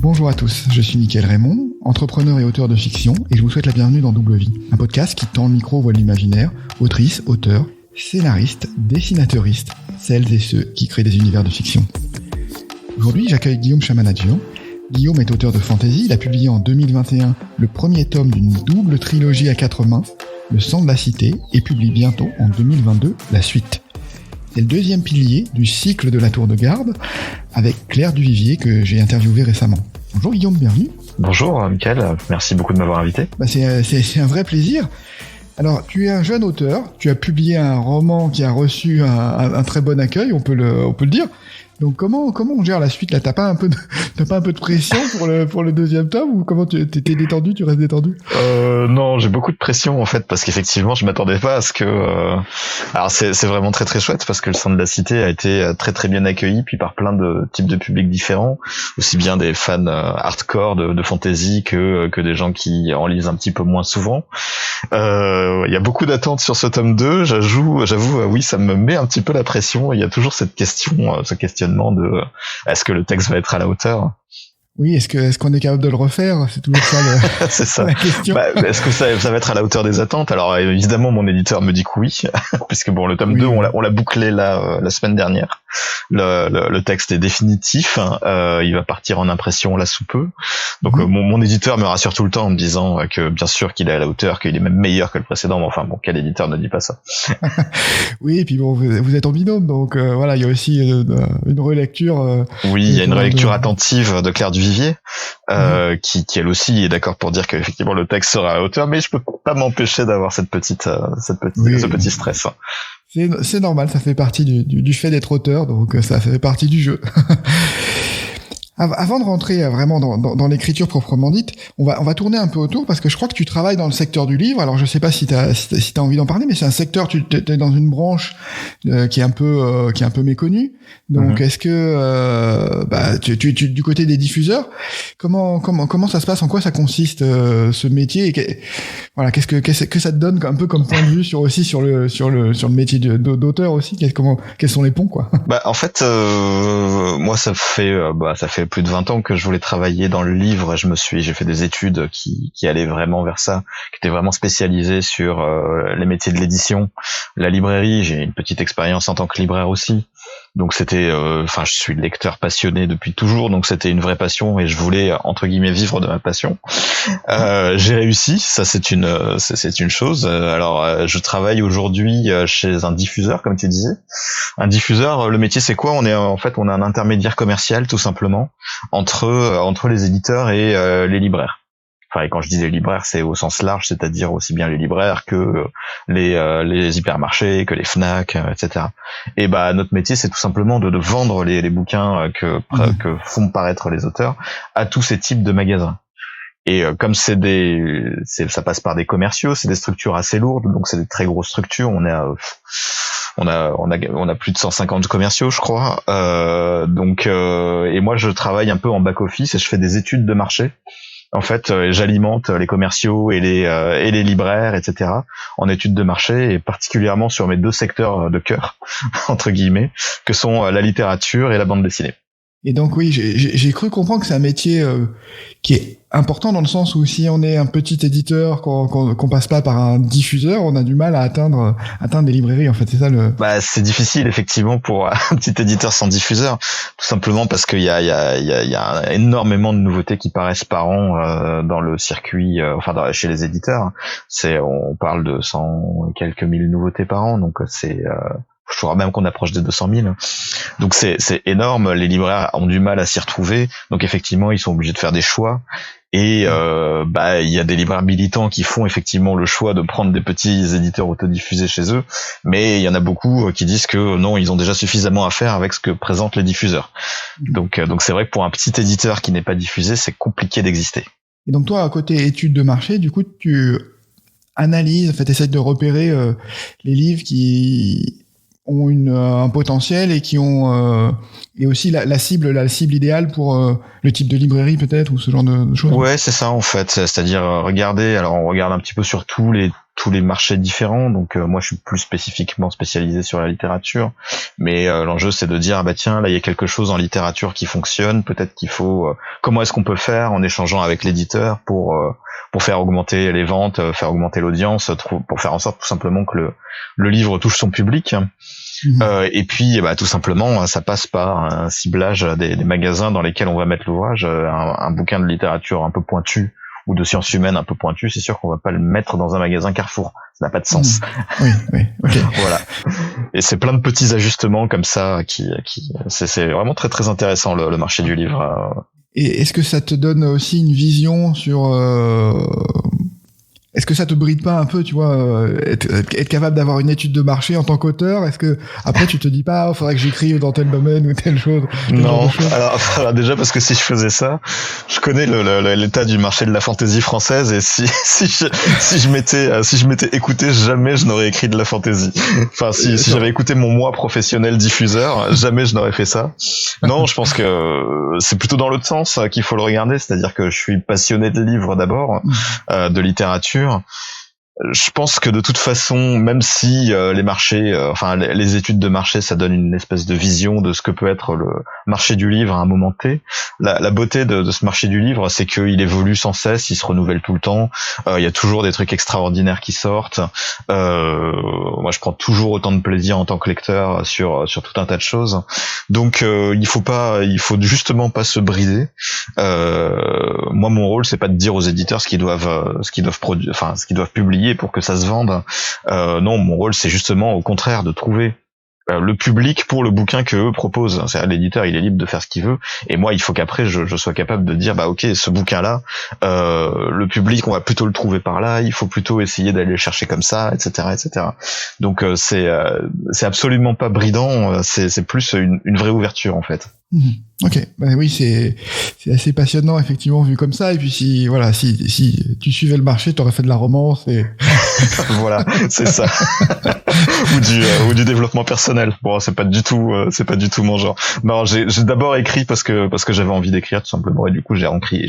Bonjour à tous, je suis Mickaël Raymond, entrepreneur et auteur de fiction, et je vous souhaite la bienvenue dans Double Vie, un podcast qui tend le micro aux voix de l'imaginaire, autrices, auteurs, scénaristes, dessinateuristes, celles et ceux qui créent des univers de fiction. Aujourd'hui, j'accueille Guillaume Chamanadjian. Guillaume est auteur de fantasy, il a publié en 2021 le premier tome d'une double trilogie à 4 mains, Le sang de la cité, et publie bientôt, en 2022, la suite. C'est le deuxième pilier du cycle de la tour de garde, avec Claire Duvivier que j'ai interviewé récemment. Bonjour Guillaume, bienvenue. Bonjour Mickaël, merci beaucoup de m'avoir invité. C'est un vrai plaisir. Alors, tu es un jeune auteur, tu as publié un roman qui a reçu un très bon accueil, on peut le dire. Donc comment on gère la suite là? T'as pas un peu de pression pour le deuxième tome, ou comment t'es détendu, tu restes détendu? Non, j'ai beaucoup de pression en fait, parce qu'effectivement je m'attendais pas à ce que alors c'est vraiment très très chouette, parce que Le sang de la cité a été très très bien accueilli, puis par plein de types de publics différents, aussi bien des fans hardcore de fantasy que des gens qui en lisent un petit peu moins souvent. Il y a beaucoup d'attentes sur ce tome 2, j'avoue, oui, ça me met un petit peu la pression. Il y a toujours cette question, ce questionnement de est-ce que le texte va être à la hauteur? Oui, est-ce qu'on est capable de le refaire? C'est toujours ça c'est ça. La question. Est-ce que ça va être à la hauteur des attentes? Alors évidemment, mon éditeur me dit que oui, puisque bon, le tome oui, 2, oui. on l'a bouclé la semaine dernière. Le texte est définitif, il va partir en impression là sous peu. Donc mon éditeur me rassure tout le temps en me disant que bien sûr qu'il est à la hauteur, qu'il est même meilleur que le précédent. Mais enfin bon, quel éditeur ne dit pas ça? Oui, et puis bon, vous êtes en binôme, donc voilà, il y a aussi une relecture. Oui, il y a une relecture attentive de Claire Duvivier, qui elle aussi est d'accord pour dire qu'effectivement le texte sera à la hauteur, mais je peux pas m'empêcher d'avoir ce petit stress. C'est normal, ça fait partie du fait d'être auteur, donc ça fait partie du jeu. Avant de rentrer vraiment dans l'écriture proprement dite, on va tourner un peu autour, parce que je crois que tu travailles dans le secteur du livre. Alors je sais pas si t'as envie d'en parler, mais c'est un secteur, tu es dans une branche qui est un peu méconnue. Donc est-ce que tu du côté des diffuseurs, comment ça se passe, en quoi ça consiste ce métier, et voilà, qu'est-ce que ça te donne un peu comme point de vue sur le métier d'auteur aussi, quels sont les ponts, quoi? En fait, moi ça fait plus de 20 ans que je voulais travailler dans le livre, et j'ai fait des études qui allaient vraiment vers ça, qui étaient vraiment spécialisées sur les métiers de l'édition, la librairie. J'ai une petite expérience en tant que libraire aussi. Donc c'était, je suis lecteur passionné depuis toujours, donc c'était une vraie passion, et je voulais entre guillemets vivre de ma passion. J'ai réussi, ça c'est une chose. Alors je travaille aujourd'hui chez un diffuseur, comme tu disais. Un diffuseur, le métier c'est quoi? On est un intermédiaire commercial tout simplement entre les éditeurs et les libraires. Enfin, et quand je dis les libraires, c'est au sens large, c'est-à-dire aussi bien les libraires que les hypermarchés, que les Fnac, etc. Et notre métier, c'est tout simplement de vendre les bouquins que font paraître les auteurs à tous ces types de magasins. Et comme ça passe par des commerciaux, c'est des structures assez lourdes, donc c'est des très grosses structures. On a plus de 150 commerciaux, je crois. Et moi, je travaille un peu en back office, et je fais des études de marché. En fait, j'alimente les commerciaux et les libraires, etc., en études de marché, et particulièrement sur mes deux secteurs de cœur, entre guillemets, que sont la littérature et la bande dessinée. Et donc oui, j'ai cru comprendre que c'est un métier qui est important, dans le sens où si on est un petit éditeur, qu'on passe pas par un diffuseur, on a du mal à atteindre des librairies, en fait, c'est ça le... C'est difficile effectivement pour un petit éditeur sans diffuseur, tout simplement parce qu'il y a énormément de nouveautés qui paraissent par an dans le circuit, chez les éditeurs. On parle de 100 quelques mille nouveautés par an, donc je crois même qu'on approche des 200 000. Donc c'est énorme. Les libraires ont du mal à s'y retrouver. Donc effectivement, ils sont obligés de faire des choix. Et il y a des libraires militants qui font effectivement le choix de prendre des petits éditeurs autodiffusés chez eux. Mais il y en a beaucoup qui disent que non, ils ont déjà suffisamment à faire avec ce que présentent les diffuseurs. Donc c'est vrai que pour un petit éditeur qui n'est pas diffusé, c'est compliqué d'exister. Et donc toi, à côté études de marché, du coup, tu analyses, en fait, essaies de repérer les livres qui ont un potentiel, et qui ont et aussi la cible idéale pour le type de librairie, peut-être, ou ce genre de choses. Ouais, c'est ça en fait, c'est-à-dire on regarde un petit peu sur tous les tous les marchés différents. Donc moi je suis plus spécifiquement spécialisé sur la littérature, mais l'enjeu c'est de dire tiens, là il y a quelque chose en littérature qui fonctionne, peut-être qu'il faut comment est-ce qu'on peut faire en échangeant avec l'éditeur pour faire augmenter les ventes, faire augmenter l'audience, pour faire en sorte tout simplement que le livre touche son public. Et puis tout simplement ça passe par un ciblage des magasins dans lesquels on va mettre l'ouvrage. Un bouquin de littérature un peu pointu ou de sciences humaines un peu pointu, c'est sûr qu'on va pas le mettre dans un magasin Carrefour, ça n'a pas de sens. Oui, ok. Voilà. Et c'est plein de petits ajustements comme ça qui c'est vraiment très très intéressant le marché du livre. Et est-ce que ça te donne aussi une vision sur est-ce que ça te bride pas un peu, tu vois, être capable d'avoir une étude de marché en tant qu'auteur? Est-ce que après tu te dis pas, faudrait que j'écrive dans tel domaine ou telle chose? Non. Alors déjà parce que si je faisais ça, je connais l'état du marché de la fantaisie française, et si je m'étais écouté, jamais je n'aurais écrit de la fantaisie. Enfin, si j'avais écouté mon moi professionnel diffuseur, jamais je n'aurais fait ça. Non, je pense que c'est plutôt dans l'autre sens qu'il faut le regarder, c'est-à-dire que je suis passionné de livres d'abord, de littérature. Je pense que de toute façon, même si les marchés, les études de marché, ça donne une espèce de vision de ce que peut être le marché du livre à un moment T. La beauté de ce marché du livre, c'est qu'il évolue sans cesse, il se renouvelle tout le temps. Il y a toujours des trucs extraordinaires qui sortent. Moi, je prends toujours autant de plaisir en tant que lecteur sur tout un tas de choses. Donc, il faut justement pas se brider. Moi, mon rôle, c'est pas de dire aux éditeurs ce qu'ils doivent produire, ce qu'ils doivent publier pour que ça se vende. Non, mon rôle c'est justement au contraire de trouver le public pour le bouquin que eux proposent. C'est-à-dire, l'éditeur il est libre de faire ce qu'il veut, et moi il faut qu'après je sois capable de dire ok, ce bouquin là le public on va plutôt le trouver par là, il faut plutôt essayer d'aller le chercher comme ça, etc. Donc c'est absolument pas bridant, c'est plus une vraie ouverture en fait. Ok, oui, c'est assez passionnant effectivement vu comme ça. Et puis si tu suivais le marché, t'aurais fait de la romance et voilà, c'est ça. ou du développement personnel. Bon, c'est pas du tout mon genre. Non, j'ai d'abord écrit parce que j'avais envie d'écrire tout simplement, et du coup j'ai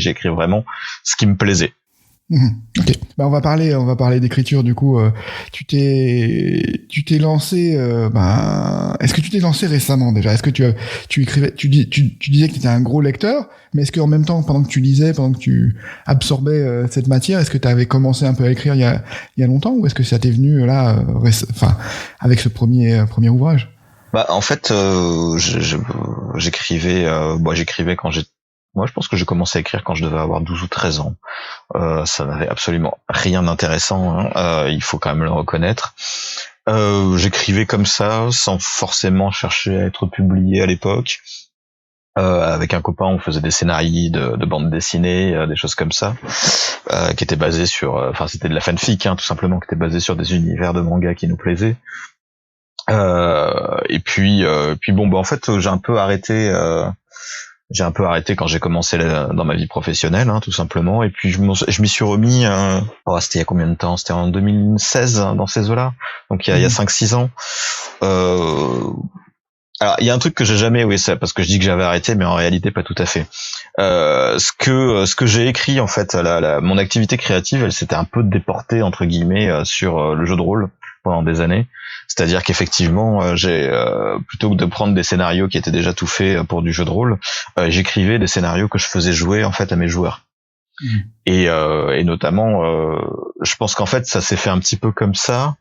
écrit vraiment ce qui me plaisait. Ok. On va parler d'écriture du coup. Tu t'es lancé. Est-ce que tu t'es lancé récemment déjà? Est-ce que tu écrivais? Tu disais que tu étais un gros lecteur, mais est-ce qu'en même temps, pendant que tu lisais, pendant que tu absorbais cette matière, est-ce que tu avais commencé un peu à écrire il y a longtemps, ou est-ce que ça t'est venu là, avec ce premier ouvrage? En fait, j'écrivais quand moi, je pense que j'ai commencé à écrire quand je devais avoir 12 ou 13 ans. Ça n'avait absolument rien d'intéressant, il faut quand même le reconnaître. J'écrivais comme ça, sans forcément chercher à être publié à l'époque. Avec un copain, on faisait des scénarios de bande dessinée, des choses comme ça, qui étaient basées sur... c'était de la fanfic, tout simplement, qui était basée sur des univers de manga qui nous plaisaient. Et puis en fait, j'ai un peu arrêté quand j'ai commencé dans ma vie professionnelle, tout simplement. Et puis je m'y suis remis. C'était il y a combien de temps? C'était en 2016, dans ces eaux-là. Donc il y a 5-6 ans. Alors il y a un truc que j'ai jamais, c'est parce que je dis que j'avais arrêté, mais en réalité pas tout à fait. Ce que j'ai écrit en fait, mon activité créative, elle s'était un peu déportée entre guillemets sur le jeu de rôle pendant des années. C'est-à-dire qu'effectivement, j'ai plutôt que de prendre des scénarios qui étaient déjà tout faits pour du jeu de rôle, j'écrivais des scénarios que je faisais jouer en fait à mes joueurs. Et notamment, je pense qu'en fait, ça s'est fait un petit peu comme ça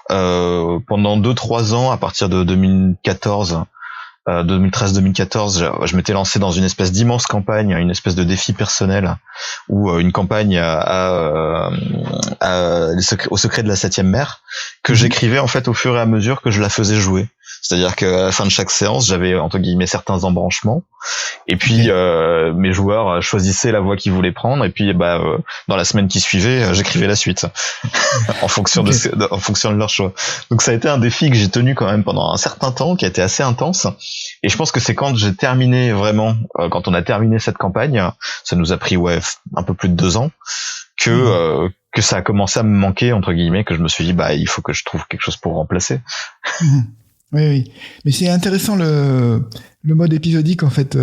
pendant 2-3 ans, à partir de 2013-2014, je m'étais lancé dans une espèce d'immense campagne, une espèce de défi personnel, ou une campagne au secret de la 7e mer, que j'écrivais en fait au fur et à mesure que je la faisais jouer. C'est-à-dire qu'à la fin de chaque séance, j'avais entre guillemets certains embranchements, et puis mes joueurs choisissaient la voie qu'ils voulaient prendre, et puis dans la semaine qui suivait, j'écrivais la suite en fonction de leur choix. Donc ça a été un défi que j'ai tenu quand même pendant un certain temps, qui a été assez intense. Et je pense que c'est quand j'ai terminé vraiment, quand on a terminé cette campagne, ça nous a pris un peu plus de 2 ans, que ça a commencé à me manquer entre guillemets, que je me suis dit il faut que je trouve quelque chose pour remplacer. Oui. Mais c'est intéressant le mode épisodique en fait.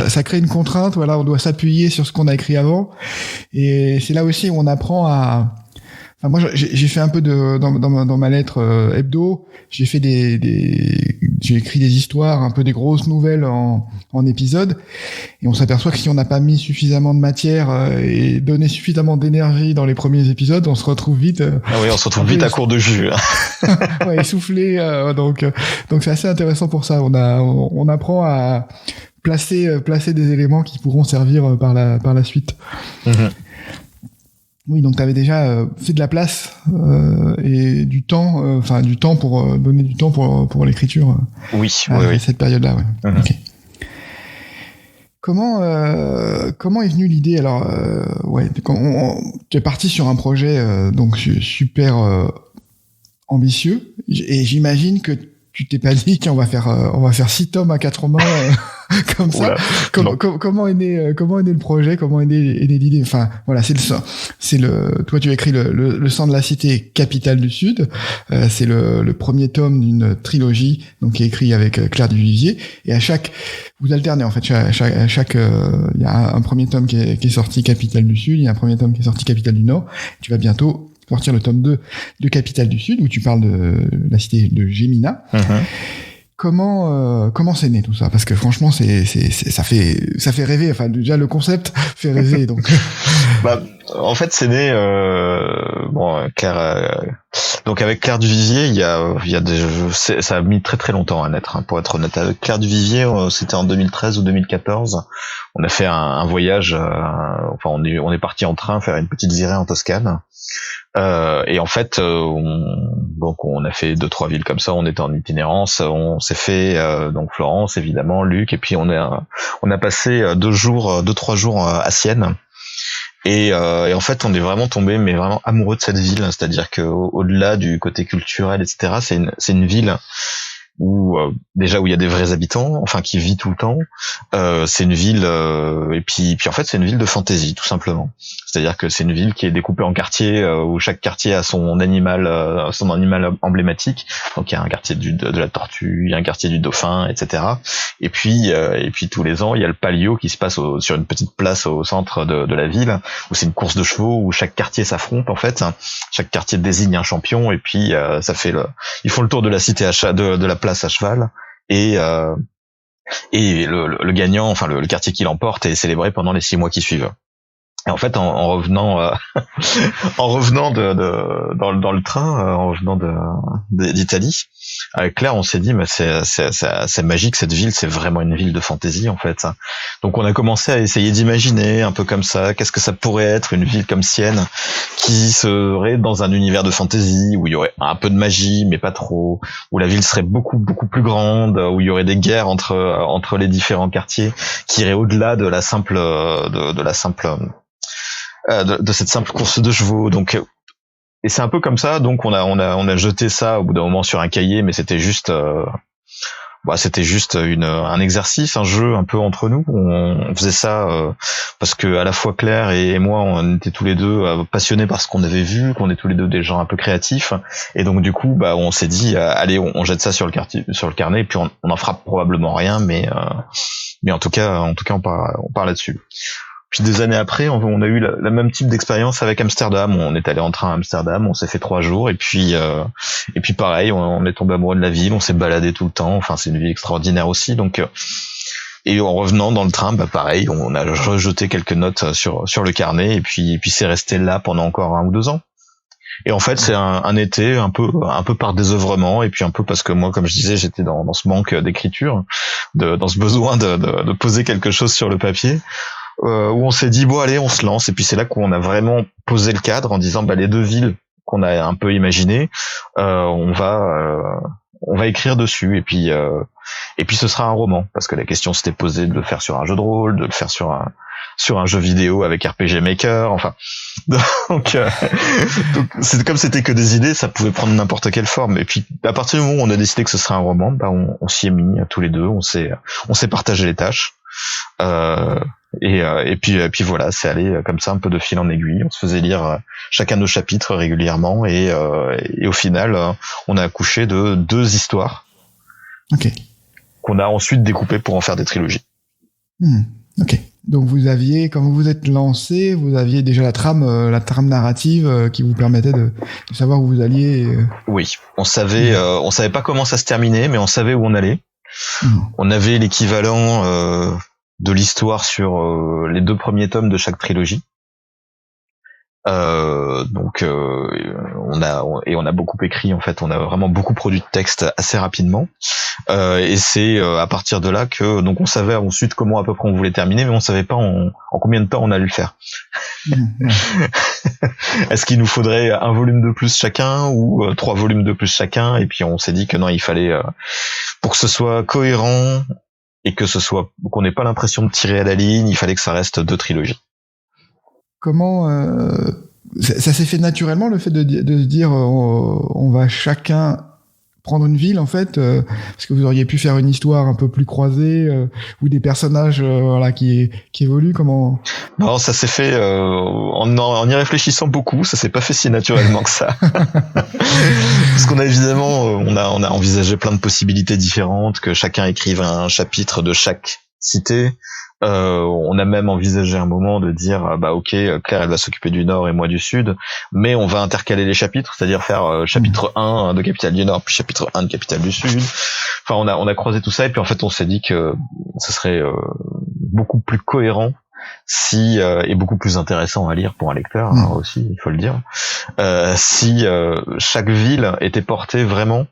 Ça crée une contrainte. Voilà, on doit s'appuyer sur ce qu'on a écrit avant. Et c'est là aussi où on apprend à Enfin, moi, j'ai fait un peu dans ma lettre hebdo, j'ai fait j'ai écrit des histoires, un peu des grosses nouvelles en épisodes, et on s'aperçoit que si on n'a pas mis suffisamment de matière et donné suffisamment d'énergie dans les premiers épisodes, on se retrouve vite. Ah oui, on se retrouve vite à court de jus. Ouais, essoufflé. Donc c'est assez intéressant pour ça. On apprend à placer des éléments qui pourront servir par la suite. Mm-hmm. Oui, donc tu avais déjà fait de la place et du temps, pour donner du temps pour l'écriture. Oui. Cette période-là, ouais. Mm-hmm. Okay. Comment est venue l'idée? Alors, tu es parti sur un projet donc super ambitieux, et j'imagine que tu t'es pas dit tiens on va faire 6 tomes à 4 mains comme ça. Comment est né le projet, comment est né l'idée? Enfin voilà, toi tu as écrit le sang de la cité, capitale du Sud. C'est le premier tome d'une trilogie donc qui est écrit avec Claire Duvivier, et vous alternez en fait, il y a un premier tome qui est sorti Capitale du Sud, il y a un premier tome qui est sorti Capitale du Nord. Tu vas bientôt sortir le tome 2 de Capitale du Sud où tu parles de la cité de Gémina. Mm-hmm. Comment c'est né tout ça? Parce que franchement ça fait rêver. Enfin déjà le concept fait rêver donc. En fait c'est né Claire. Donc avec Claire Duvivier, ça a mis très très longtemps à naître. Pour être honnête, avec Claire Duvivier, c'était en 2013 ou 2014. On a fait un voyage. On est parti en train faire une petite virée en Toscane. Et en fait, on a fait 2-3 villes comme ça. On était en itinérance. On s'est fait donc Florence, évidemment, Lucques, et puis on a passé 2-3 jours à Sienne. Et en fait, on est vraiment tombé, mais vraiment amoureux de cette ville. C'est-à-dire que au-delà du côté culturel, etc., c'est une ville où déjà où il y a des vrais habitants, enfin qui vit tout le temps. C'est une ville et puis en fait c'est une ville de fantaisie tout simplement. C'est-à-dire que c'est une ville qui est découpée en quartiers où chaque quartier a son animal emblématique. Donc il y a un quartier de la tortue, il y a un quartier du dauphin, etc. Et puis tous les ans il y a le Palio qui se passe sur une petite place au centre de la ville où c'est une course de chevaux où chaque quartier s'affronte en fait. Chaque quartier désigne un champion et puis ils font le tour de la cité de la place à cheval et le gagnant, enfin le quartier qui l'emporte est célébré pendant les 6 mois qui suivent. Et en fait, en revenant dans le train, en revenant d'Italie, avec Claire, on s'est dit, mais c'est magique cette ville, c'est vraiment une ville de fantaisie en fait. Donc on a commencé à essayer d'imaginer un peu comme ça, qu'est-ce que ça pourrait être une ville comme Sienne, qui serait dans un univers de fantaisie où il y aurait un peu de magie, mais pas trop, où la ville serait beaucoup beaucoup plus grande, où il y aurait des guerres entre les différents quartiers, qui iraient au-delà de la simple de cette simple course de chevaux. Donc et c'est un peu comme ça, donc on a jeté ça au bout d'un moment sur un cahier, mais c'était juste un exercice, un jeu un peu entre nous. On faisait ça parce que à la fois Claire et moi on était tous les deux passionnés par ce qu'on avait vu, qu'on est tous les deux des gens un peu créatifs, et donc du coup on s'est dit allez on jette ça sur le carnet, et puis on en fera probablement rien, mais en tout cas on part là-dessus. Puis des années après, on a eu la même type d'expérience avec Amsterdam. On est allé en train à Amsterdam, on s'est fait 3 jours, et puis pareil, on est tombé amoureux de la ville, on s'est baladé tout le temps. Enfin, c'est une ville extraordinaire aussi. Donc, et en revenant dans le train, pareil, on a rejeté quelques notes sur le carnet, et puis c'est resté là pendant encore 1 ou 2 ans. Et en fait, c'est un été un peu par désœuvrement, et puis un peu parce que moi, comme je disais, j'étais dans ce manque d'écriture, dans ce besoin de poser quelque chose sur le papier. Où on s'est dit bon allez on se lance, et puis c'est là qu'on a vraiment posé le cadre en disant les 2 villes qu'on a un peu imaginées, on va écrire dessus, et puis ce sera un roman, parce que la question s'était posée de le faire sur un jeu de rôle, de le faire sur un jeu vidéo avec RPG Maker, enfin donc c'est comme c'était que des idées, ça pouvait prendre n'importe quelle forme. Et puis à partir du moment où on a décidé que ce serait un roman, on s'y est mis tous les deux, on s'est partagé les tâches. Et puis voilà, c'est allé comme ça un peu de fil en aiguille. On se faisait lire chacun nos chapitres régulièrement, et au final on a accouché de 2 histoires qu'on a ensuite découpées pour en faire des trilogies. Ok. Donc quand vous vous êtes lancé, vous aviez déjà la trame narrative qui vous permettait de savoir où vous alliez. Oui, on savait pas comment ça se terminait, mais on savait où on allait. On avait l'équivalent de l'histoire sur les 2 premiers tomes de chaque trilogie. Donc on a beaucoup écrit, en fait, on a vraiment beaucoup produit de texte assez rapidement, et c'est à partir de là que donc on savait ensuite comment à peu près on voulait terminer, mais on savait pas en combien de temps on allait le faire. Est-ce qu'il nous faudrait un volume de plus chacun ou 3 volumes de plus chacun? Et puis on s'est dit que non, il fallait pour que ce soit cohérent et qu'on n'ait pas l'impression de tirer à la ligne, il fallait que ça reste 2 trilogies. Comment ça s'est fait naturellement, le fait de se dire on va chacun prendre une ville, en fait, parce que vous auriez pu faire une histoire un peu plus croisée ou des personnages qui évoluent. Comment? Non, ça s'est fait en y réfléchissant beaucoup. Ça s'est pas fait si naturellement que ça. Parce qu'on a évidemment on a envisagé plein de possibilités différentes, que chacun écrive un chapitre de chaque cité. On a même envisagé un moment de dire ok, Claire elle va s'occuper du Nord et moi du Sud, mais on va intercaler les chapitres, c'est-à-dire faire chapitre 1 de Capitale du Nord puis chapitre 1 de Capitale du Sud. Enfin on a croisé tout ça, et puis en fait on s'est dit que ce serait beaucoup plus cohérent et beaucoup plus intéressant à lire pour un lecteur aussi, il faut le dire, si chaque ville était portée vraiment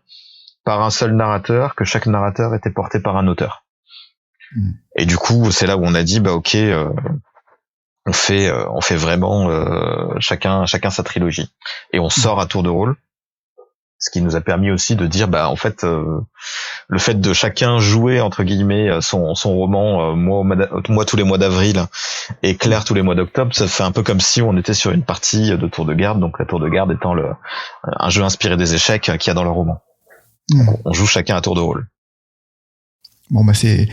par un seul narrateur, que chaque narrateur était porté par un auteur. Et du coup, c'est là où on a dit ok, on fait vraiment chacun sa trilogie, et on sort à tour de rôle, ce qui nous a permis aussi de dire en fait le fait de chacun jouer entre guillemets son roman, moi tous les mois d'avril et Claire tous les mois d'octobre, ça fait un peu comme si on était sur une partie de tour de garde, donc la tour de garde étant un jeu inspiré des échecs qu'il y a dans le roman. Donc, on joue chacun à tour de rôle. Bon c'est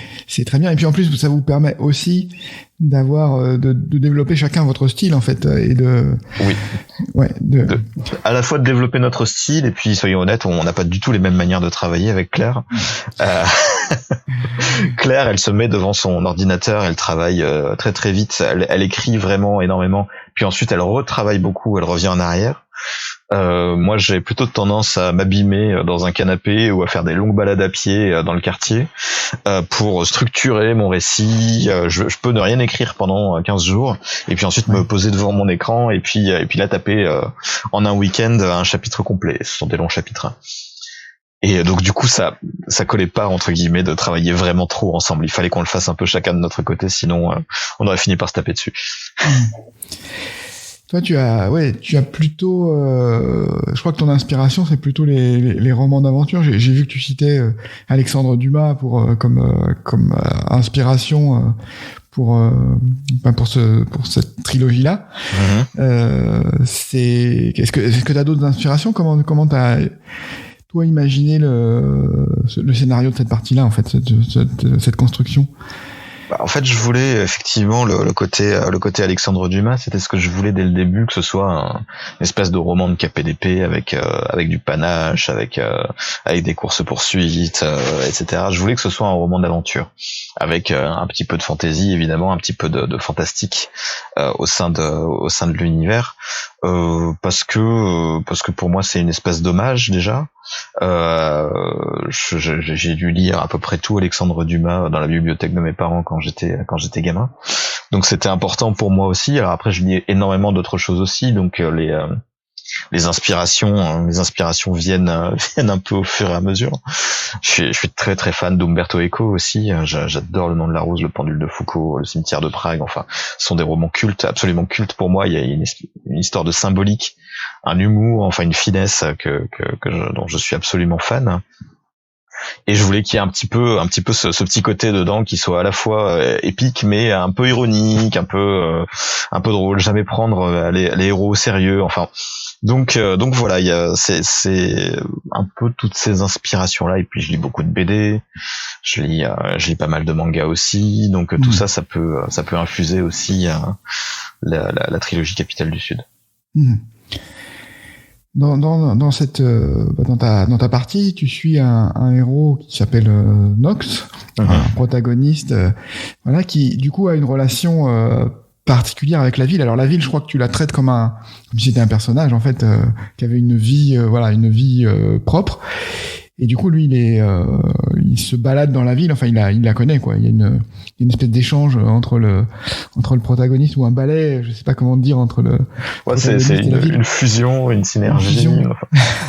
très bien, et puis en plus ça vous permet aussi d'avoir de développer chacun votre style, en fait, et à la fois de développer notre style, et puis soyons honnêtes, on n'a pas du tout les mêmes manières de travailler avec Claire. Claire, elle se met devant son ordinateur, elle travaille très très vite, elle écrit vraiment énormément, puis ensuite elle retravaille beaucoup, elle revient en arrière. Moi j'ai plutôt tendance à m'abîmer dans un canapé ou à faire des longues balades à pied dans le quartier pour structurer mon récit. Je peux ne rien écrire pendant 15 jours et puis ensuite me poser devant mon écran et puis là taper en un week-end un chapitre complet. Ce sont des longs chapitres. Et donc du coup ça collait pas, entre guillemets, de travailler vraiment trop ensemble. Il fallait qu'on le fasse un peu chacun de notre côté, sinon on aurait fini par se taper dessus. Toi, tu as plutôt, je crois que ton inspiration, c'est plutôt les romans d'aventure. J'ai vu que tu citais Alexandre Dumas comme inspiration pour cette trilogie-là. Est-ce que t'as d'autres inspirations? Comment t'as toi imaginé le scénario de cette partie-là, en fait, cette construction? En fait, je voulais effectivement le côté Alexandre Dumas, c'était ce que je voulais dès le début, que ce soit une espèce de roman de KPDP avec du panache, avec des courses-poursuites, etc. Je voulais que ce soit un roman d'aventure, avec un petit peu de fantaisie, évidemment, un petit peu de fantastique au sein de l'univers, parce que pour moi c'est une espèce d'hommage déjà. J'ai dû lire à peu près tout Alexandre Dumas dans la bibliothèque de mes parents quand j'étais gamin, donc c'était important pour moi aussi. Alors après je lis énormément d'autres choses aussi, donc les inspirations viennent un peu au fur et à mesure. Je suis très très fan d'Umberto Eco aussi. J'adore Le Nom de la Rose, Le Pendule de Foucault, Le Cimetière de Prague. Enfin, ce sont des romans cultes, absolument cultes pour moi. Il y a une histoire de symbolique, un humour, enfin une finesse dont je suis absolument fan. Et je voulais qu'il y ait un petit peu ce petit côté dedans qui soit à la fois épique mais un peu ironique, un peu drôle, jamais prendre les héros au sérieux. Enfin, donc voilà, c'est un peu toutes ces inspirations là. Et puis je lis beaucoup de BD, je lis pas mal de mangas aussi, donc tout ça peut infuser aussi la trilogie Capitale du Sud. dans cette dans ta partie, tu suis un héros qui s'appelle Nox, un protagoniste, voilà, qui du coup a une relation particulière avec la ville. Alors la ville, je crois que tu la traites comme si c'était un personnage en fait qui avait une vie, une vie propre. Et du coup, lui, il se balade dans la ville. Enfin, il la connaît, quoi. Il y a une espèce d'échange entre le protagoniste ou un balai, je sais pas comment dire, entre le. Ouais, c'est une fusion, une synergie.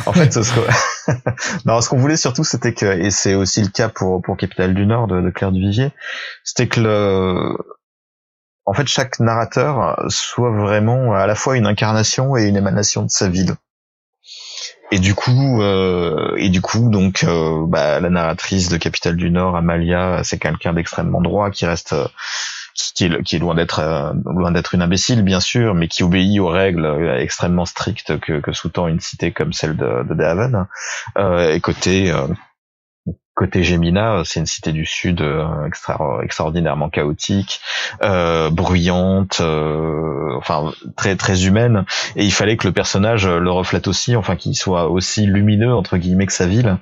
En fait, ce qu'on voulait surtout, c'était que, et c'est aussi le cas pour Capitale du Nord de Claire Duvivier, c'était que en fait, chaque narrateur soit vraiment à la fois une incarnation et une émanation de sa ville. Et du coup, donc, la narratrice de Capitale du Nord, Amalia, c'est quelqu'un d'extrêmement droit, qui reste, qui est loin d'être une imbécile, bien sûr, mais qui obéit aux règles extrêmement strictes que sous-tend une cité comme celle de De Haven. Et côté Gemina, c'est une cité du sud extraordinairement chaotique, bruyante, très très humaine, et il fallait que le personnage le reflète aussi, enfin qu'il soit aussi lumineux entre guillemets que sa ville,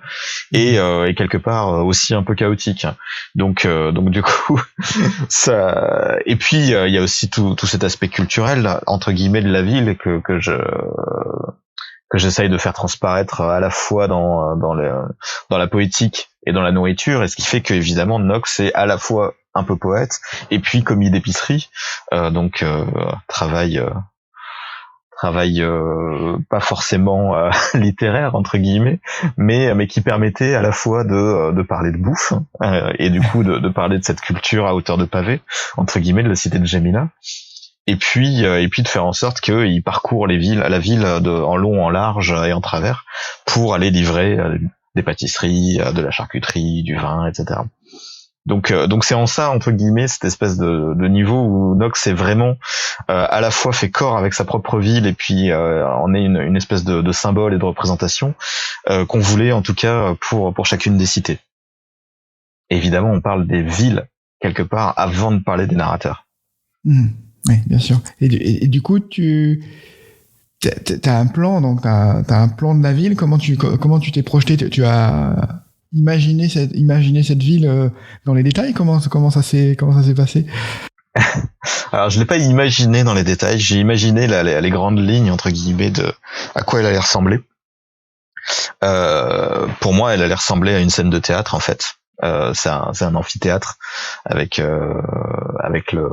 et quelque part aussi un peu chaotique. Donc du coup ça, et puis il y a aussi tout cet aspect culturel entre guillemets de la ville que j'essaye de faire transparaître à la fois dans la poétique et dans la nourriture, et ce qui fait que évidemment Nox est à la fois un peu poète et puis commis d'épicerie, travail pas forcément littéraire entre guillemets, mais qui permettait à la fois de parler de bouffe et du coup de parler de cette culture à hauteur de pavé entre guillemets de la cité de Gemina. Et puis de faire en sorte qu'il parcourt la ville en long, en large et en travers pour aller livrer des pâtisseries, de la charcuterie, du vin, etc. Donc c'est en ça entre guillemets cette espèce de niveau où Nox est vraiment à la fois fait corps avec sa propre ville et puis en est une espèce de symbole et de représentation qu'on voulait en tout cas pour chacune des cités. Et évidemment, on parle des villes quelque part avant de parler des narrateurs. Oui, bien sûr. Et du coup, t'as un plan, donc t'as un plan de la ville. Comment tu t'es projeté? Tu as imaginé cette ville dans les détails? Comment ça s'est passé? Alors, je l'ai pas imaginé dans les détails. J'ai imaginé les grandes lignes entre guillemets de à quoi elle allait ressembler. Pour moi, elle allait ressembler à une scène de théâtre en fait. C'est un amphithéâtre avec le,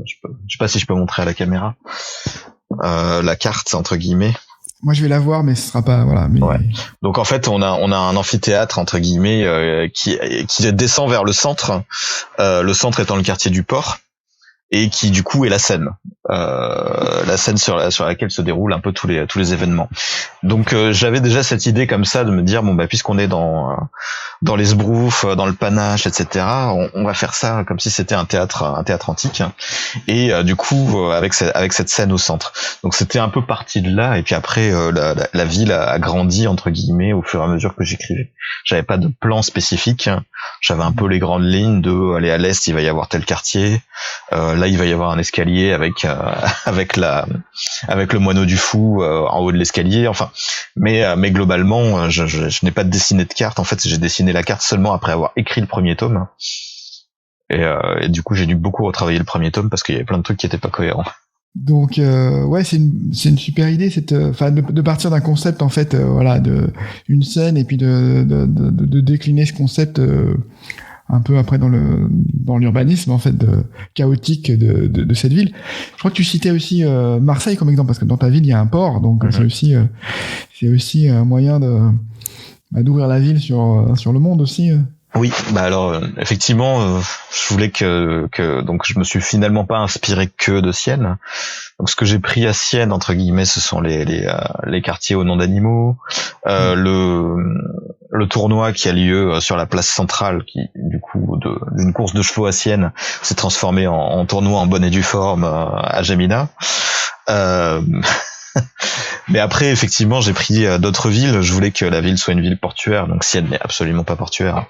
je sais pas si je peux montrer à la caméra la carte entre guillemets. Moi je vais la voir mais ce sera pas mais... Ouais. Donc en fait on a un amphithéâtre entre guillemets qui descend vers le centre étant le quartier du port et qui du coup est la scène sur laquelle se déroulent un peu tous les événements. Donc j'avais déjà cette idée comme ça de me dire puisqu'on est dans les sbroufs, dans le panache, etc. On va faire ça comme si c'était un théâtre antique et du coup avec cette scène au centre. Donc c'était un peu parti de là et puis après la ville a grandi entre guillemets au fur et à mesure que j'écrivais. J'avais pas de plan spécifique. J'avais un peu les grandes lignes de aller à l'est, il va y avoir tel quartier. Là, il va y avoir un escalier avec le moineau du fou en haut de l'escalier. Enfin, mais globalement, je n'ai pas dessiné de carte. En fait, j'ai dessiné la carte seulement après avoir écrit le premier tome. Et du coup, j'ai dû beaucoup retravailler le premier tome parce qu'il y avait plein de trucs qui étaient pas cohérents. Donc c'est une super idée de partir d'un concept en fait de une scène et puis de décliner ce concept un peu après dans l'urbanisme en fait chaotique de cette ville. Je crois que tu citais aussi Marseille comme exemple parce que dans ta ville il y a un port donc c'est aussi un moyen d'ouvrir la ville sur le monde aussi. Oui, alors effectivement, je voulais que donc je me suis finalement pas inspiré que de Sienne. Donc ce que j'ai pris à Sienne entre guillemets, ce sont les quartiers au nom d'animaux, le tournoi qui a lieu sur la place centrale, qui du coup d'une course de chevaux à Sienne s'est transformé en tournoi en bonne et due forme à Gemina. Mais après, effectivement, j'ai pris d'autres villes. Je voulais que la ville soit une ville portuaire. Donc Sienne n'est absolument pas portuaire.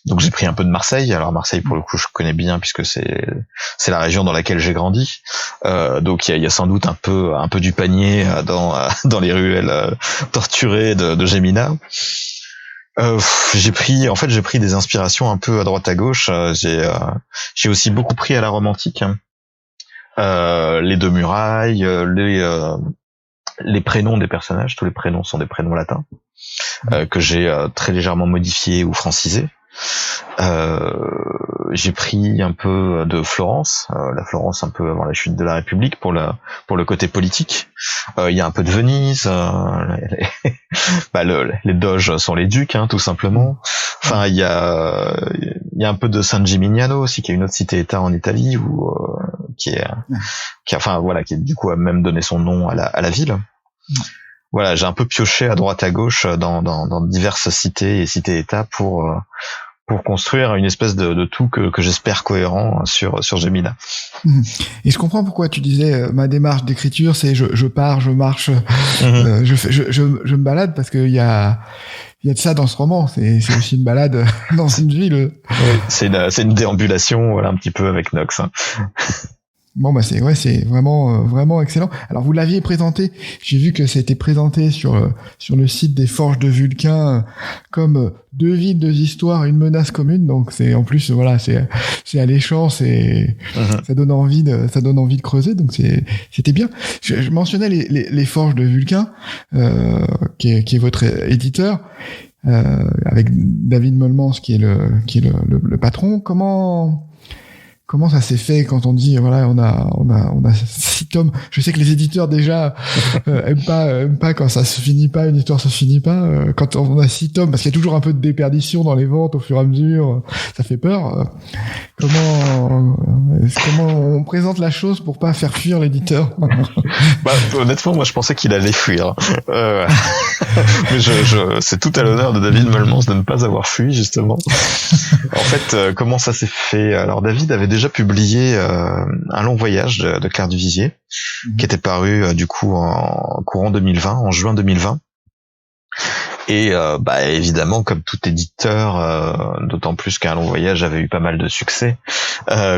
Donc j'ai pris un peu de Marseille. Alors Marseille, pour le coup, je connais bien puisque c'est la région dans laquelle j'ai grandi. Donc il y a sans doute un peu du panier dans les ruelles torturées de Gémina. J'ai pris des inspirations un peu à droite à gauche. J'ai aussi beaucoup pris à la romantique. Les deux murailles, les prénoms des personnages. Tous les prénoms sont des prénoms latins que j'ai très légèrement modifiés ou francisés. J'ai pris un peu de Florence, la Florence un peu avant la chute de la République pour le côté politique. Il y a un peu de Venise, les doges sont les ducs, tout simplement. Enfin, il y a un peu de San Gimignano aussi, qui est une autre cité-État en Italie, qui du coup a même donné son nom à la ville. Voilà, j'ai un peu pioché à droite à gauche dans diverses cités et cités-États pour construire une espèce de tout que j'espère cohérent sur Gémina. Et je comprends pourquoi tu disais ma démarche d'écriture, c'est je pars, je marche, je me balade, parce qu'il y a de ça dans ce roman. C'est aussi une balade dans une ville. Oui, c'est une déambulation, voilà, un petit peu avec Nox. Bon, bah c'est vraiment excellent. Alors vous l'aviez présenté, j'ai vu que ça a été présenté sur le site des Forges de Vulcain comme deux villes, deux histoires, une menace commune. Donc c'est en plus c'est alléchant, ça donne envie de creuser. Donc c'était bien. Je mentionnais les Forges de Vulcain, qui est votre éditeur. Avec David Molmans qui est le patron. Comment ça s'est fait quand on dit voilà, on a 6 tomes. Je sais que les éditeurs déjà aiment pas quand ça se finit pas, une histoire se finit pas. Quand on a 6 tomes, parce qu'il y a toujours un peu de déperdition dans les ventes au fur et à mesure, ça fait peur. Comment on présente la chose pour pas faire fuir l'éditeur? Honnêtement, moi je pensais qu'il allait fuir. Mais c'est tout à l'honneur de David Molmans de ne pas avoir fui, justement. En fait, comment ça s'est fait? Alors David avait déjà publié un long voyage de Claire Duvivier, qui était paru du coup en courant 2020, en juin 2020. Et évidemment, comme tout éditeur, d'autant plus qu'un long voyage avait eu pas mal de succès,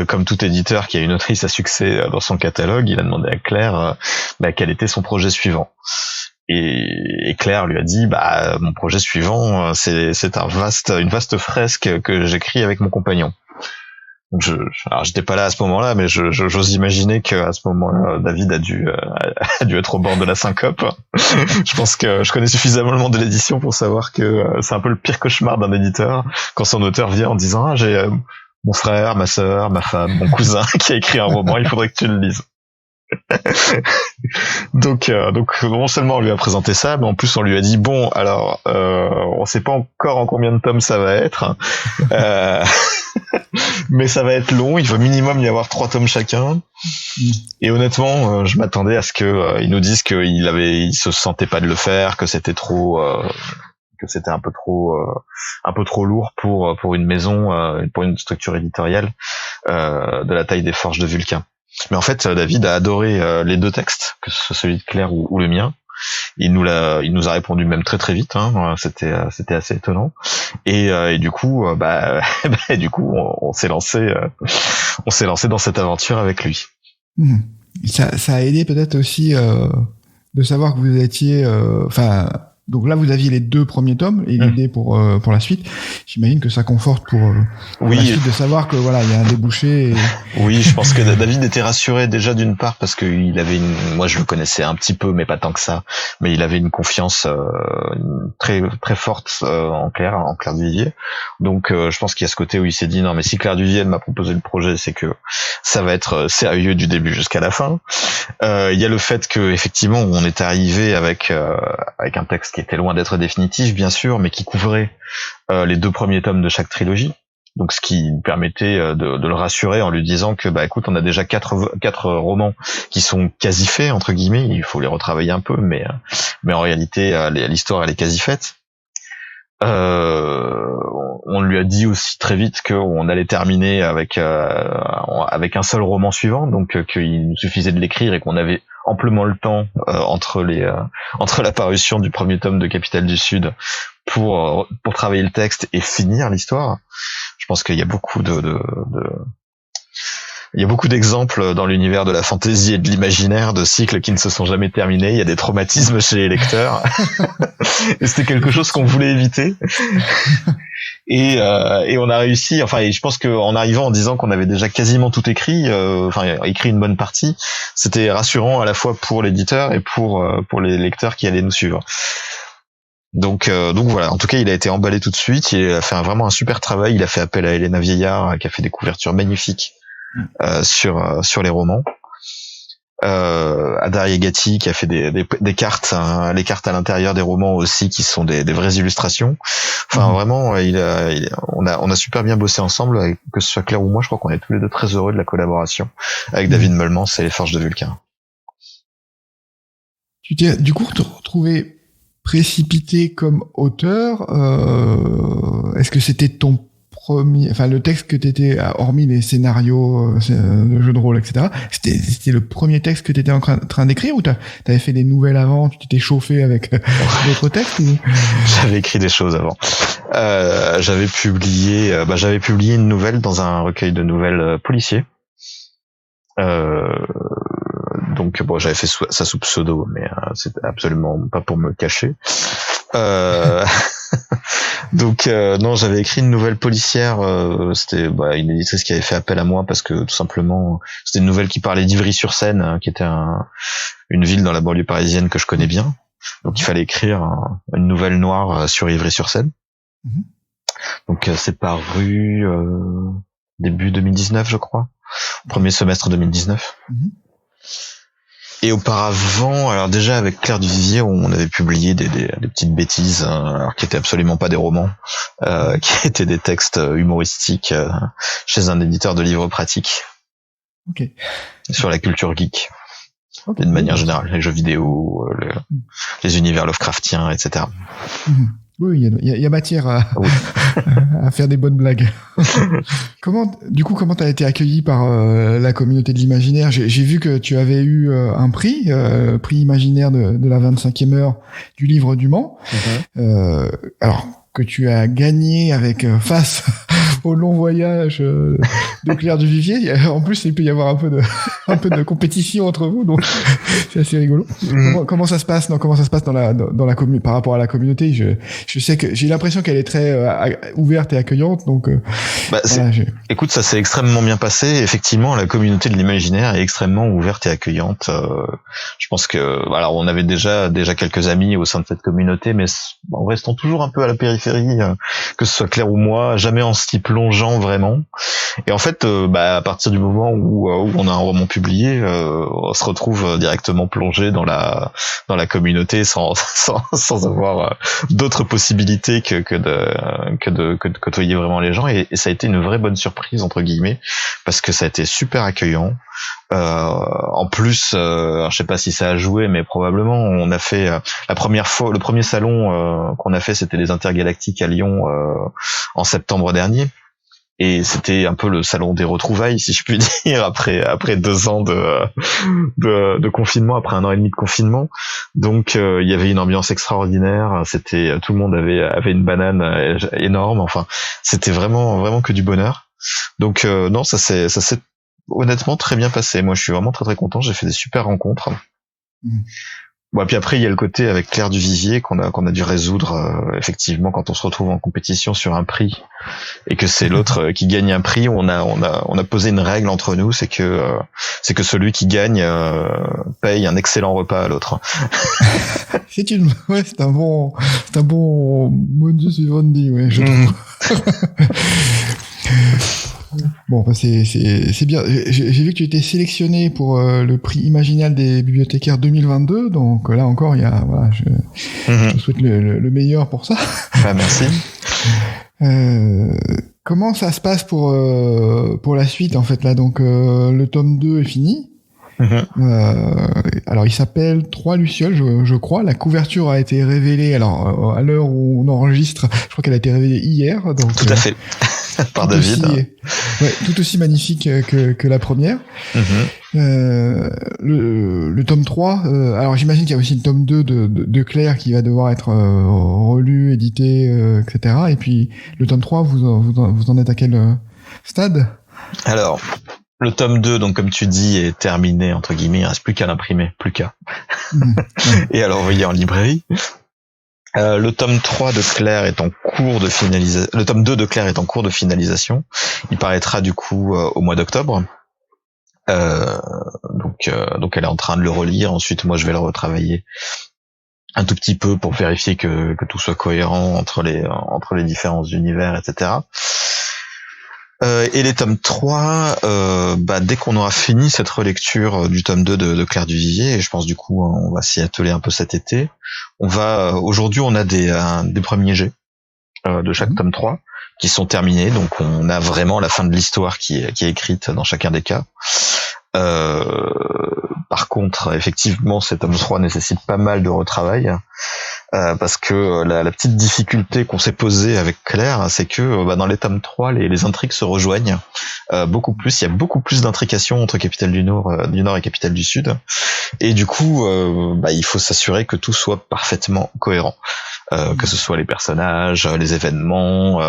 comme tout éditeur qui a une autrice à succès dans son catalogue, il a demandé à Claire quel était son projet suivant. Et Claire lui a dit mon projet suivant, c'est une vaste fresque que j'écris avec mon compagnon. Donc alors j'étais pas là à ce moment-là, mais j'ose imaginer qu'à ce moment-là, David a dû être au bord de la syncope. Je pense que je connais suffisamment le monde de l'édition pour savoir que c'est un peu le pire cauchemar d'un éditeur quand son auteur vient en disant j'ai mon frère, ma sœur, ma femme, mon cousin qui a écrit un roman, il faudrait que tu le lises. Donc non seulement on lui a présenté ça, mais en plus on lui a dit on sait pas encore en combien de tomes ça va être, mais ça va être long, il va minimum y avoir 3 tomes chacun. Et honnêtement, je m'attendais à ce que ils nous disent il se sentait pas de le faire, que c'était trop que c'était un peu trop lourd pour une maison, pour une structure éditoriale de la taille des Forges de Vulcain. Mais en fait, David a adoré les 2 textes, que ce soit celui de Claire ou le mien. Il nous a répondu même très très vite. C'était assez étonnant. Et du coup, on s'est lancé dans cette aventure avec lui. Ça a aidé peut-être aussi de savoir que vous étiez, donc là, vous aviez les 2 premiers tomes et l'idée pour la suite. J'imagine que ça conforte pour la suite de savoir que voilà, il y a un débouché. Oui, je pense que David était rassuré déjà d'une part parce qu'il avait moi je le connaissais un petit peu, mais pas tant que ça. Mais il avait une confiance très très forte en Claire Duvivier. Donc je pense qu'il y a ce côté où il s'est dit non, mais si Claire Duvivier m'a proposé le projet, c'est que ça va être sérieux du début jusqu'à la fin. Il y a le fait que effectivement on est arrivé avec un texte qui était loin d'être définitif, bien sûr, mais qui couvrait les 2 premiers tomes de chaque trilogie. Donc, ce qui permettait de le rassurer en lui disant que, écoute, on a déjà 4 romans qui sont quasi faits, entre guillemets. Il faut les retravailler un peu, mais en réalité, l'histoire, elle est quasi faite. On lui a dit aussi très vite qu'on allait terminer avec un seul roman suivant, donc qu'il nous suffisait de l'écrire et qu'on avait amplement le temps entre la parution du premier tome de Capitale du Sud pour travailler le texte et finir l'histoire. Je pense qu'il y a beaucoup il y a beaucoup d'exemples dans l'univers de la fantasy et de l'imaginaire de cycles qui ne se sont jamais terminés. Il y a des traumatismes chez les lecteurs. Et c'était quelque chose qu'on voulait éviter. Et on a réussi. Enfin, et je pense qu'en arrivant en disant qu'on avait déjà quasiment tout écrit, écrit une bonne partie, c'était rassurant à la fois pour l'éditeur et pour les lecteurs qui allaient nous suivre. Donc voilà. En tout cas, il a été emballé tout de suite. Il a fait vraiment un super travail. Il a fait appel à Elena Vieillard, qui a fait des couvertures magnifiques sur les romans. À Daria Gatti, qui a fait des cartes, les cartes à l'intérieur des romans aussi, qui sont des vraies illustrations. Enfin, vraiment, on a super bien bossé ensemble, que ce soit Claire ou moi. Je crois qu'on est tous les deux très heureux de la collaboration avec David Meulmans et les Forges de Vulcain. Tu t'es du coup retrouvé précipité comme auteur. Est-ce que c'était ton premier, enfin le texte que t'étais, hormis les scénarios de jeux de rôle, etc., c'était le premier texte que t'étais en train d'écrire, ou t'avais fait des nouvelles avant, tu t'étais chauffé avec d'autres textes, ou... J'avais écrit des choses avant. J'avais publié une nouvelle dans un recueil de nouvelles policiers. Donc bon, j'avais fait ça sous pseudo, mais c'était absolument pas pour me cacher. Donc non, j'avais écrit une nouvelle policière. C'était une éditrice qui avait fait appel à moi parce que tout simplement c'était une nouvelle qui parlait d'Ivry-sur-Seine, qui était une ville dans la banlieue parisienne que je connais bien. Donc il fallait écrire une nouvelle noire sur Ivry-sur-Seine. Donc c'est paru début 2019, je crois, premier semestre 2019. Et auparavant, alors déjà avec Claire Duvivier, on avait publié des petites bêtises, alors qui étaient absolument pas des romans, qui étaient des textes humoristiques chez un éditeur de livres pratiques. Okay. Sur la culture geek. Okay. Et de manière générale, les jeux vidéo, les univers Lovecraftiens, etc. Oui, il y a matière à faire des bonnes blagues. Comment t'as été accueilli par la communauté de l'imaginaire? J'ai vu que tu avais eu un prix imaginaire de la 25e heure du livre du Mans. Alors que tu as gagné avec face au long voyage de Claire Duvivier. En plus, il peut y avoir un peu de compétition entre vous, donc c'est assez rigolo. Comment ça se passe dans la commune par rapport à la communauté? Je sais que j'ai l'impression qu'elle est très ouverte et accueillante, donc voilà, écoute, ça s'est extrêmement bien passé. Effectivement, la communauté de l'imaginaire est extrêmement ouverte et accueillante. Je pense que alors on avait déjà quelques amis au sein de cette communauté, mais en restant toujours un peu à la périphérie, que ce soit Claire ou moi, jamais en s'y plongeant vraiment. Et en fait, à partir du moment où on a un roman publié, on se retrouve directement plongé dans la communauté sans avoir d'autres possibilités que de côtoyer vraiment les gens. Et ça a été une vraie bonne surprise entre guillemets, parce que ça a été super accueillant. En plus, je sais pas si ça a joué, mais probablement on a fait la première fois, le premier salon qu'on a fait, c'était les Intergalactiques à Lyon en septembre dernier. Et c'était un peu le salon des retrouvailles, si je puis dire, après 2 ans de confinement, après 1 an et demi de confinement. Donc il y avait une ambiance extraordinaire. C'était tout le monde avait une banane énorme. Enfin, c'était vraiment que du bonheur. Donc non, ça s'est honnêtement très bien passé. Moi, je suis vraiment très très content. J'ai fait des super rencontres. Bon, et puis après, il y a le côté avec Claire Duvivier qu'on a dû résoudre, effectivement, quand on se retrouve en compétition sur un prix et que c'est l'autre qui gagne un prix. On a posé une règle entre nous, c'est que celui qui gagne paye un excellent repas à l'autre. C'est un bon modus vivendi, ouais, je trouve. Bon, c'est bien. J'ai vu que tu étais sélectionné pour le prix Imaginal des bibliothécaires 2022. Donc là encore, je te souhaite le meilleur pour ça. Merci. Comment ça se passe pour la suite en fait là? Donc le tome 2 est fini. Alors il s'appelle 3 Lucioles, je crois. La couverture a été révélée, alors à l'heure où on enregistre, je crois qu'elle a été révélée hier. Donc, tout à fait. Par David. Tout aussi magnifique que la première. Le tome 3, alors j'imagine qu'il y a aussi le tome 2 de Claire qui va devoir être relu, édité, etc. Et puis le tome 3, vous en êtes à quel stade? Alors, le tome 2, donc comme tu dis, est terminé, entre guillemets, il reste plus qu'à l'imprimer, plus qu'à. Et à l'envoyer en librairie. Le tome 3 de Claire est en cours de finalisation. Le tome 2 de Claire est en cours de finalisation. Il paraîtra du coup au mois d'octobre. Donc elle est en train de le relire. Ensuite, moi, je vais le retravailler un tout petit peu pour vérifier que tout soit cohérent entre les différents univers, etc. Et les tomes 3, dès qu'on aura fini cette relecture du tome 2 de Claire Duvivier, et je pense du coup on va s'y atteler un peu cet été, aujourd'hui on a des premiers jets de chaque tome 3 qui sont terminés, donc on a vraiment la fin de l'histoire qui est écrite dans chacun des cas. Par contre, effectivement, cet tome 3 nécessite pas mal de retravail, parce que la petite difficulté qu'on s'est posée avec Claire, c'est que dans les tomes 3, les intrigues se rejoignent beaucoup plus. Il y a beaucoup plus d'intrications entre Capitale du Nord et Capitale du Sud, et du coup, il faut s'assurer que tout soit parfaitement cohérent. Que ce soit les personnages, les événements,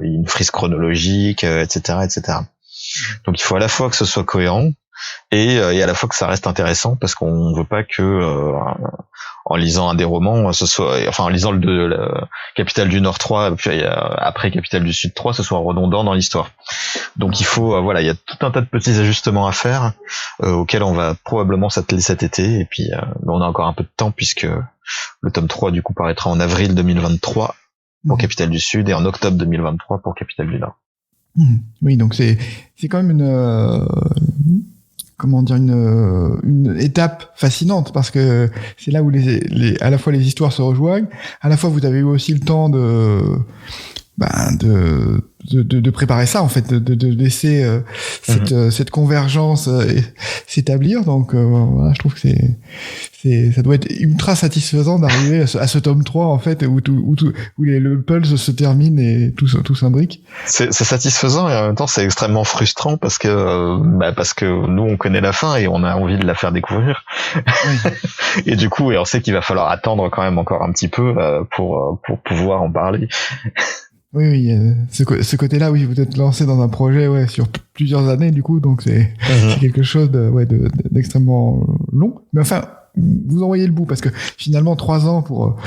une frise chronologique, etc., etc. Donc il faut à la fois que ce soit cohérent et à la fois que ça reste intéressant, parce qu'on veut pas que en lisant un des romans, en lisant le Capitale du Nord 3 puis après Capitale du Sud 3, ce soit redondant dans l'histoire. Donc il faut il y a tout un tas de petits ajustements à faire auxquels on va probablement s'atteler cet été, et puis on a encore un peu de temps puisque le tome 3 du coup paraîtra en avril 2023 pour Capitale du Sud et en octobre 2023 pour Capitale du Nord. Oui, donc c'est quand même une étape fascinante, parce que c'est là où à la fois les histoires se rejoignent, à la fois vous avez eu aussi le temps de préparer ça, en fait, de laisser cette convergence s'établir. Donc voilà, je trouve que ça doit être ultra satisfaisant d'arriver à ce tome 3, en fait, où le pulse se termine et tout s'imbrique. C'est satisfaisant, et en même temps c'est extrêmement frustrant, parce que nous on connaît la fin et on a envie de la faire découvrir. Oui. Et du coup, on sait qu'il va falloir attendre quand même encore un petit peu pour pouvoir en parler. Oui, ce côté-là, oui, vous êtes lancé dans un projet, sur plusieurs années, du coup, donc c'est quelque chose d'extrêmement long. Mais enfin, vous en voyez le bout, parce que finalement, 3 ans pour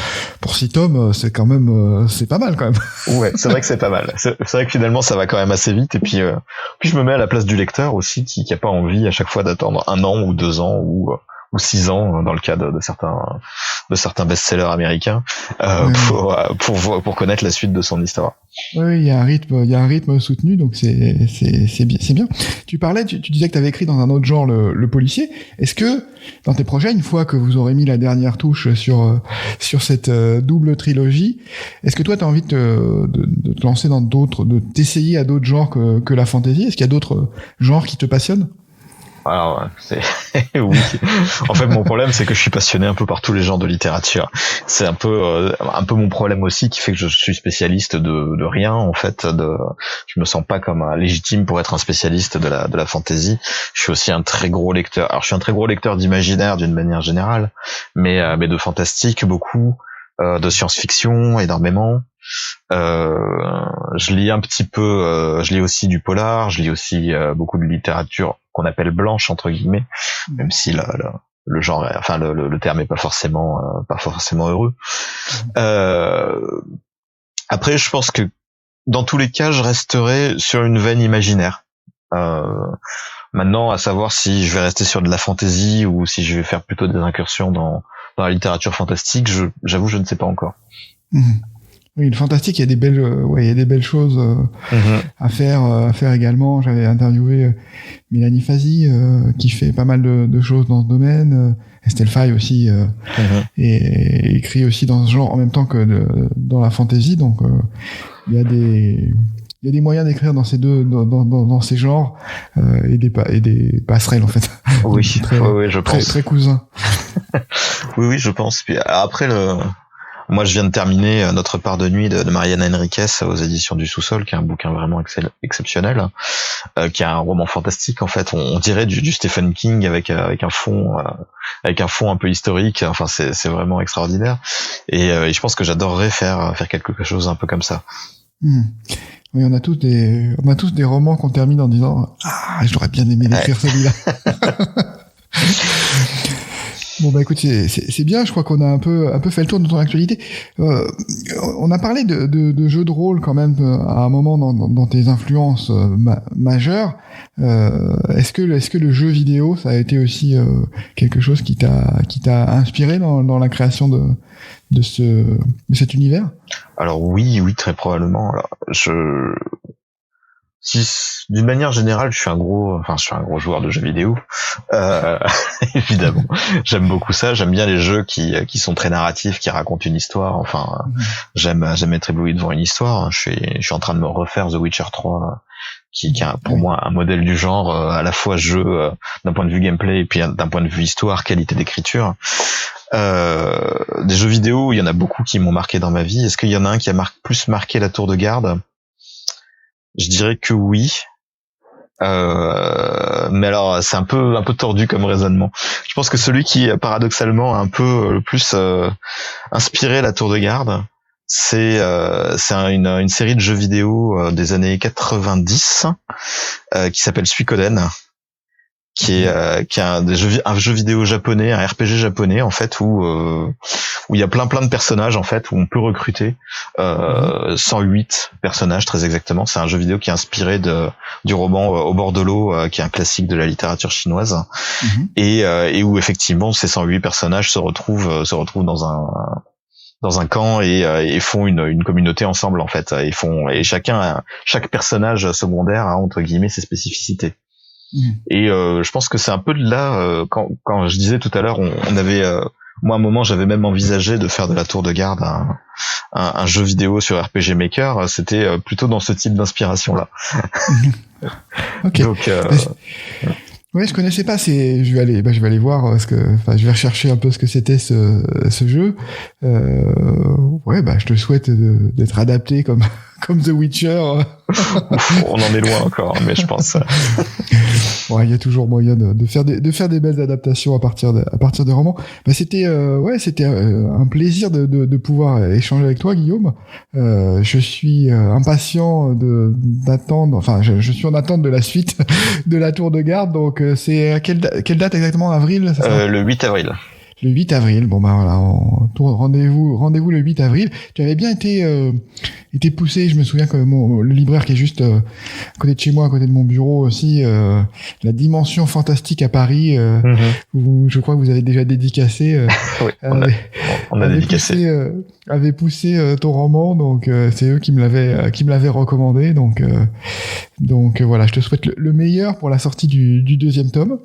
6 tomes, c'est quand même, c'est pas mal, quand même. Ouais, c'est vrai que c'est pas mal. C'est vrai que finalement, ça va quand même assez vite, et puis je me mets à la place du lecteur aussi, qui a pas envie à chaque fois d'attendre 1 an ou 2 ans ou 6 ans dans le cas de certains best-sellers américains pour connaître la suite de son histoire. Oui, il y a un rythme soutenu, donc c'est bien. Tu disais que tu avais écrit dans un autre genre, le policier. Est-ce que dans tes projets, une fois que vous aurez mis la dernière touche sur cette double trilogie, est-ce que toi tu as envie de te lancer dans d'essayer à d'autres genres que la fantasy? Est-ce qu'il y a d'autres genres qui te passionnent? Alors, oui. En fait, mon problème, c'est que je suis passionné un peu par tous les genres de littérature. C'est un peu mon problème aussi, qui fait que je suis spécialiste de rien, en fait. Je me sens pas comme légitime pour être un spécialiste de la fantasy. Je suis aussi un très gros lecteur. Alors, je suis un très gros lecteur d'imaginaire d'une manière générale, mais de fantastique beaucoup, de science-fiction énormément. Je lis un petit peu, je lis aussi du polar, je lis aussi beaucoup de littérature qu'on appelle blanche, entre guillemets, même si le genre, le terme est pas forcément heureux. Après, je pense que dans tous les cas, je resterai sur une veine imaginaire. Maintenant, à savoir si je vais rester sur de la fantasy ou si je vais faire plutôt des incursions dans la littérature fantastique, j'avoue, je ne sais pas encore. Oui, le fantastique, il y a des belles choses à faire également. J'avais interviewé Mélanie Fazi, qui fait pas mal de choses dans ce domaine. Estelle Faye aussi, et écrit aussi dans ce genre en même temps que dans la fantasy. Donc, il y a il y a des moyens d'écrire dans ces dans ces genres et des passerelles en fait. Oui, je pense. Très cousin. Oui, je pense. Puis après moi, je viens de terminer Notre part de nuit de Mariana Enriquez aux éditions du Sous-sol, qui est un bouquin vraiment exceptionnel, qui est un roman fantastique en fait. On dirait du Stephen King avec un fond un peu historique. Enfin, c'est vraiment extraordinaire. Et je pense que j'adorerais faire quelque chose un peu comme ça. Oui, on a tous des romans qu'on termine en disant j'aurais bien aimé écrire celui-là. Bon bah écoute, c'est bien, je crois qu'on a un peu fait le tour de ton actualité. On a parlé de jeux de rôle quand même à un moment dans tes influences majeures. Est-ce que le jeu vidéo, ça a été aussi quelque chose qui t'a inspiré dans la création de cet univers? Alors oui, très probablement. Alors, d'une manière générale, je suis un gros joueur de jeux vidéo. Évidemment, j'aime beaucoup ça. J'aime bien les jeux qui sont très narratifs, qui racontent une histoire. Enfin, j'aime être ébloui devant une histoire. Je suis en train de me refaire The Witcher 3, qui est pour moi un modèle du genre, à la fois jeu d'un point de vue gameplay et puis d'un point de vue histoire, qualité d'écriture. Des jeux vidéo, il y en a beaucoup qui m'ont marqué dans ma vie. Est-ce qu'il y en a un qui a plus marqué la tour de garde? Je dirais que oui. Mais alors c'est un peu tordu comme raisonnement. Je pense que celui qui paradoxalement a un peu le plus inspiré la tour de garde, c'est une série de jeux vidéo des années 90 qui s'appelle Suikoden, qui est un jeu vidéo japonais, un RPG japonais en fait, où il y a plein de personnages en fait, où on peut recruter 108 personnages très exactement. C'est un jeu vidéo qui est inspiré du roman Au bord de l'eau, qui est un classique de la littérature chinoise, et où effectivement ces 108 personnages se retrouvent dans un camp et font une communauté ensemble en fait, et chaque personnage secondaire a entre guillemets ses spécificités. Et je pense que c'est un peu de là, quand je disais tout à l'heure, on avait moi à un moment j'avais même envisagé de faire de la tour de garde un jeu vidéo sur RPG Maker. C'était plutôt dans ce type d'inspiration là. Ok. Donc ouais, je connaissais pas. Je vais aller voir je vais rechercher un peu ce que c'était ce jeu. Ouais, je te souhaite d'être adapté comme The Witcher. On en est loin encore, mais je pense. Ouais, il y a toujours moyen de faire des belles adaptations à partir de romans. C'était un plaisir de pouvoir échanger avec toi, Guillaume. Je suis impatient d'attendre. Enfin, je suis en attente de la suite de la tour de garde. Donc, c'est à quelle date exactement? Avril, c'est ça? Le 8 avril. Le 8 avril, bon voilà, rendez-vous le 8 avril. Tu avais bien été poussé, je me souviens que le libraire qui est juste à côté de chez moi, à côté de mon bureau aussi, la Dimension Fantastique à Paris, je crois que vous avez déjà dédicacé. Oui, on a dédicacé. Avait poussé ton roman, donc c'est eux qui me l'avaient recommandé, donc voilà, je te souhaite le meilleur pour la sortie du deuxième tome,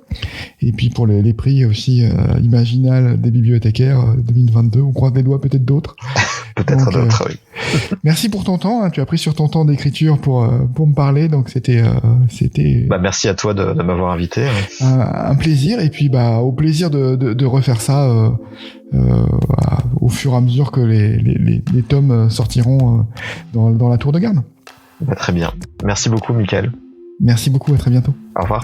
et puis pour les prix aussi Imaginal des bibliothécaires 2022, on croise les doigts, peut-être d'autres. Peut-être d'autres, oui. Merci pour ton temps, tu as pris sur ton temps d'écriture pour me parler, donc c'était merci à toi de m'avoir invité. Un plaisir, et puis au plaisir de refaire ça au fur et à mesure que les tomes sortiront dans la tour de garde. Très bien. Merci beaucoup, Michael. Merci beaucoup, à très bientôt. Au revoir.